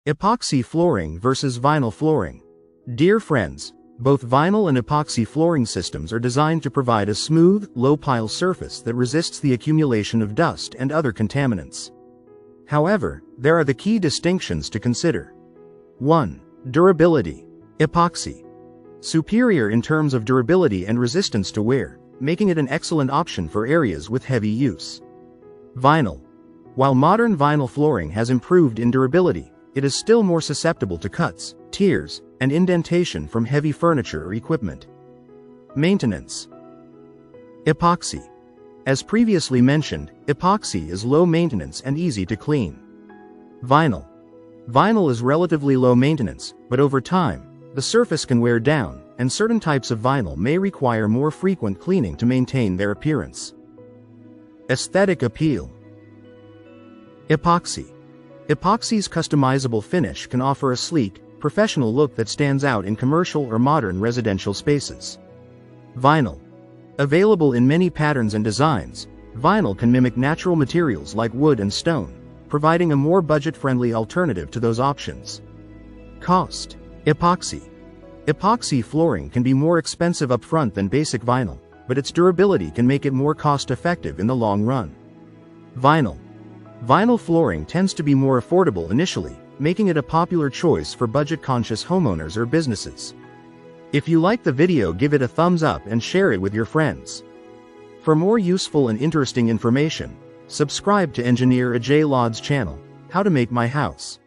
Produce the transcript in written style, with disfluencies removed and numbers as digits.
Epoxy flooring versus vinyl flooring. Dear friends, both vinyl and epoxy flooring systems are designed to provide a smooth, low-pile surface that resists the accumulation of dust and other contaminants. However, there are the key distinctions to consider. 1. Durability. Epoxy. Superior in terms of durability and resistance to wear, making it an excellent option for areas with heavy use. Vinyl. While modern vinyl flooring has improved in durability, it is still more susceptible to cuts, tears, and indentation from heavy furniture or equipment. Maintenance. Epoxy. As previously mentioned, epoxy is low maintenance and easy to clean. Vinyl. Vinyl is relatively low maintenance, but over time, the surface can wear down, and certain types of vinyl may require more frequent cleaning to maintain their appearance. Aesthetic appeal. Epoxy. Epoxy's customizable finish can offer a sleek, professional look that stands out in commercial or modern residential spaces. Vinyl. Available in many patterns and designs, vinyl can mimic natural materials like wood and stone, providing a more budget-friendly alternative to those options. Cost. Epoxy. Epoxy flooring can be more expensive upfront than basic vinyl, but its durability can make it more cost-effective in the long run. Vinyl. Vinyl flooring tends to be more affordable initially, making it a popular choice for budget-conscious homeowners or businesses. If you like the video, give it a thumbs up and share it with your friends. For more useful and interesting information, subscribe to Engineer Ajay Lod's channel, How to Make My House.